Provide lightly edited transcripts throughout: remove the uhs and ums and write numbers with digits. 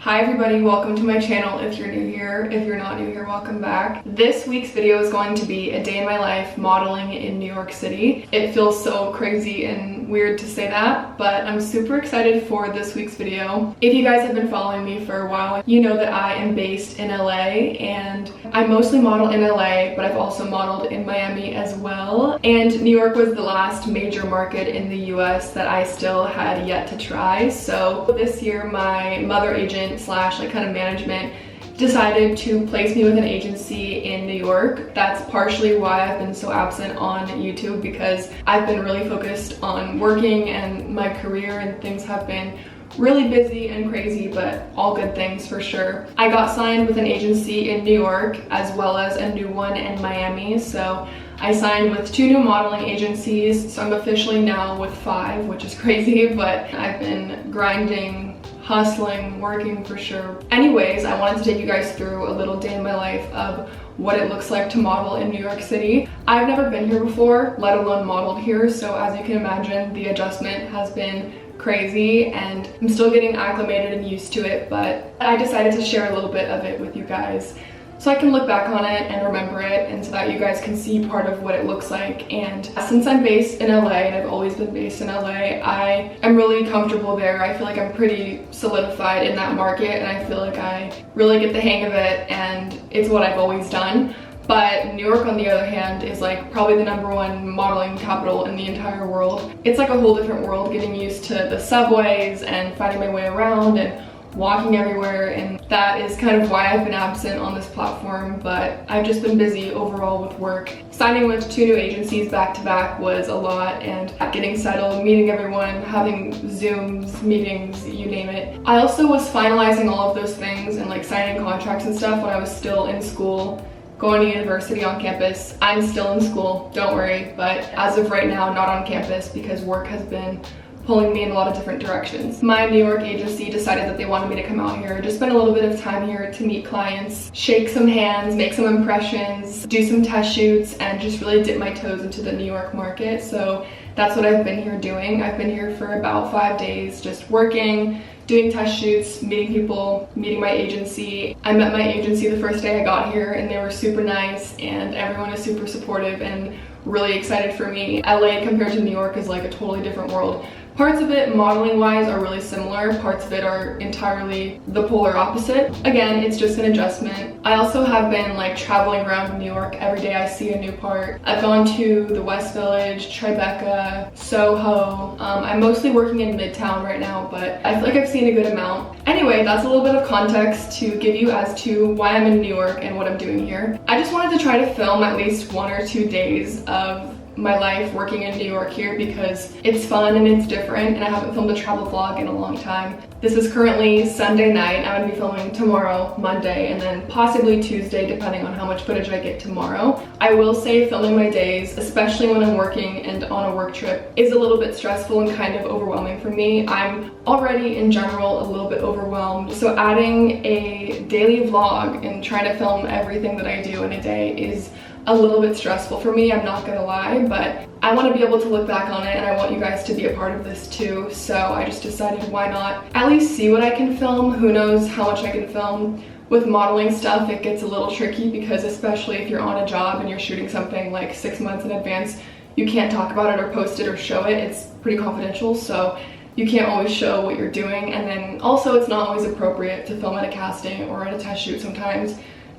Hi everybody, welcome to my channel if you're new here. If you're not new here, welcome back. This week's video is going to be a day in my life modeling in New York City. It feels so crazy and weird to say that, but I'm super excited for this week's video. If you guys have been following me for a while, you know that I am based in LA and I mostly model in LA, but I've also modeled in Miami as well. And New York was the last major market in the US that I still had yet to try. So this year my mother agent slash like kind of management decided to place me with an agency in New York. That's partially why I've been so absent on YouTube, because I've been really focused on working and my career, and things have been really busy and crazy, but all good things for sure. I got signed with an agency in New York as well as a new one in Miami. So I signed with 2 new modeling agencies, so I'm officially now with 5, which is crazy, but I've been grinding, hustling, working for sure. Anyways, I wanted to take you guys through a little day in my life of what it looks like to model in New York City. I've never been here before, let alone modeled here, so as you can imagine, the adjustment has been crazy and I'm still getting acclimated and used to it, but I decided to share a little bit of it with you guys so I can look back on it and remember it, and so that you guys can see part of what it looks like. And since I'm based in LA, and I've always been based in LA, I am really comfortable there. I feel like I'm pretty solidified in that market, and I feel like I really get the hang of it, and it's what I've always done. But New York, on the other hand, is like probably the #1 modeling capital in the entire world. It's like a whole different world, getting used to the subways and finding my way around and walking everywhere, and that is kind of why I've been absent on this platform. But I've just been busy overall with work. Signing with 2 new agencies back to back was a lot, and getting settled, meeting everyone, having Zooms, meetings, you name it. I also was finalizing all of those things and like signing contracts and stuff when I was still in school, going to university on campus. I'm still in school, don't worry, but as of right now, not on campus because work has been pulling me in a lot of different directions. My New York agency decided that they wanted me to come out here, just spend a little bit of time here to meet clients, shake some hands, make some impressions, do some test shoots, and just really dip my toes into the New York market. So that's what I've been here doing. I've been here for about 5 days, just working, doing test shoots, meeting people, meeting my agency. I met my agency the first day I got here and they were super nice, and everyone is super supportive and really excited for me. LA compared to New York is like a totally different world. Parts of it, modeling wise, are really similar. Parts of it are entirely the polar opposite. Again, it's just an adjustment. I also have been like traveling around New York. Every day I see a new part. I've gone to the West Village, Tribeca, Soho. I'm mostly working in Midtown right now, but I feel like I've seen a good amount. Anyway, that's a little bit of context to give you as to why I'm in New York and what I'm doing here. I just wanted to try to film at least 1 or 2 days of my life working in New York here because it's fun and it's different, and I haven't filmed a travel vlog in a long time. This is currently Sunday night. I'm gonna be filming tomorrow, Monday, and then possibly Tuesday, depending on how much footage I get tomorrow. I will say filming my days, especially when I'm working and on a work trip, is a little bit stressful and kind of overwhelming for me. I'm already in general a little bit overwhelmed, so adding a daily vlog and trying to film everything that I do in a day is a little bit stressful for me, I'm not gonna lie, but I want to be able to look back on it and I want you guys to be a part of this too. So I just decided, why not at least see what I can film. Who knows how much I can film. With modeling stuff, it gets a little tricky because especially if you're on a job and you're shooting something like 6 months in advance, you can't talk about it or post it or show it. It's pretty confidential, so you can't always show what you're doing. And then also it's not always appropriate to film at a casting or at a test shoot sometimes,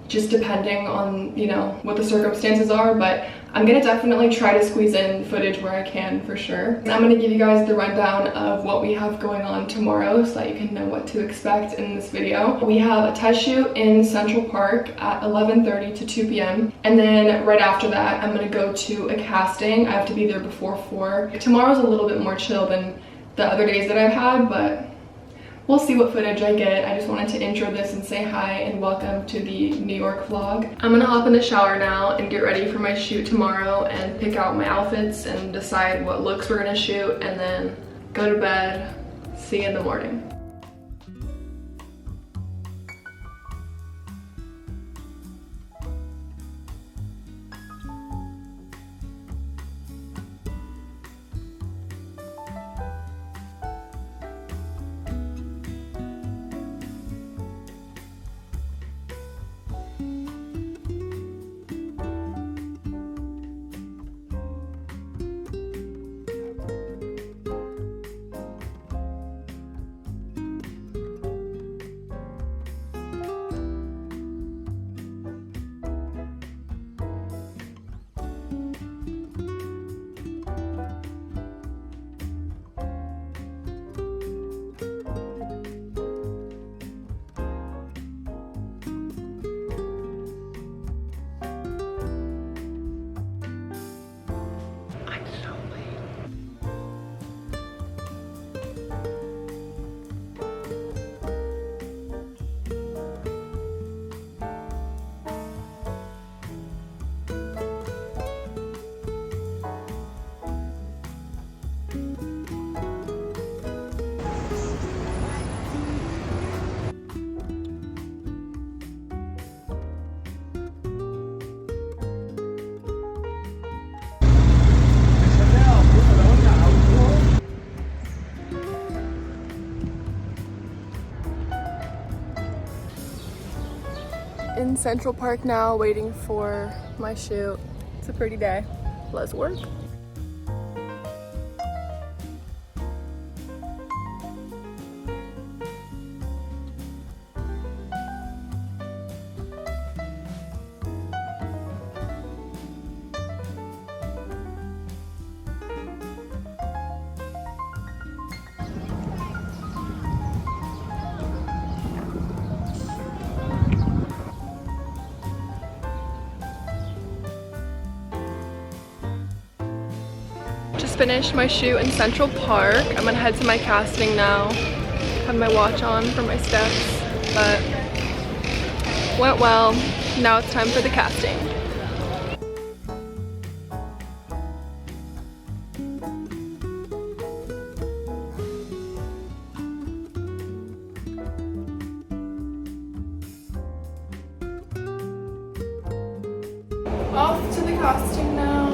just depending on, you know, what the circumstances are. But I'm gonna definitely try to squeeze in footage where I can for sure. I'm gonna give you guys the rundown of what we have going on tomorrow so that you can know what to expect in this video. We have a test shoot in Central Park at 11:30 to 2 p.m. and then right after that I'm gonna go to a casting. I have to be there before 4. Tomorrow's a little bit more chill than the other days that I've had, but we'll see what footage I get. I just wanted to intro this and say hi and welcome to the New York vlog. I'm gonna hop in the shower now and get ready for my shoot tomorrow and pick out my outfits and decide what looks we're gonna shoot, and then go to bed. See you in the morning. in Central Park now, waiting for my shoot. It's a pretty day. Let's work. Just finished my shoot in Central Park. I'm gonna head to my casting now. Have my watch on for my steps, but went well. Now it's time for the casting. Off to the casting now.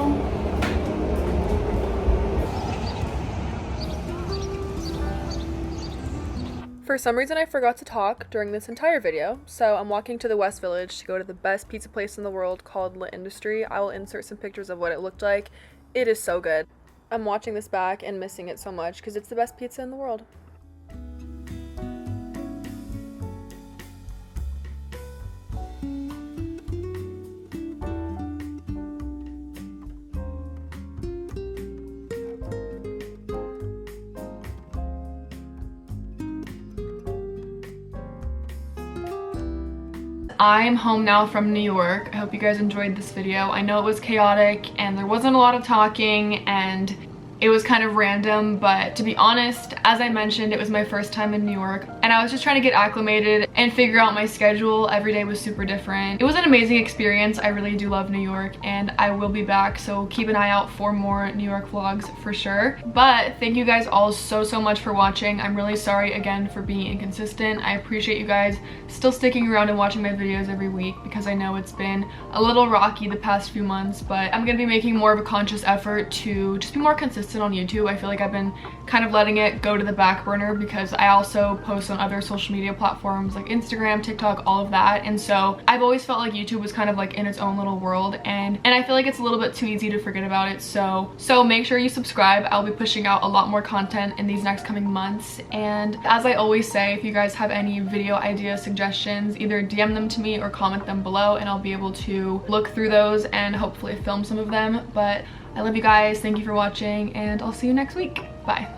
For some reason I forgot to talk during this entire video, so I'm walking to the West Village to go to the best pizza place in the world called Lit Industry. I will insert some pictures of what it looked like. It is so good. I'm watching this back and missing it so much because it's the best pizza in the world. I am home now from New York. I hope you guys enjoyed this video. I know it was chaotic and there wasn't a lot of talking and it was kind of random, but to be honest, as I mentioned, it was my first time in New York and I was just trying to get acclimated and figure out my schedule. Every day was super different. It was an amazing experience. I really do love New York and I will be back, so keep an eye out for more New York vlogs for sure. But thank you guys all so much for watching. I'm really sorry again for being inconsistent. I appreciate you guys still sticking around and watching my videos every week because I know it's been a little rocky the past few months, but I'm gonna be making more of a conscious effort to just be more consistent on YouTube. I feel like I've been kind of letting it go to the back burner because I also post on other social media platforms like Instagram, TikTok, all of that, and so I've always felt like YouTube was kind of like in its own little world, and I feel like it's a little bit too easy to forget about it. So make sure you subscribe. I'll be pushing out a lot more content in these next coming months, and as I always say, if you guys have any video idea suggestions, either DM them to me or comment them below and I'll be able to look through those and hopefully film some of them. But I love you guys, thank you for watching, and I'll see you next week. Bye.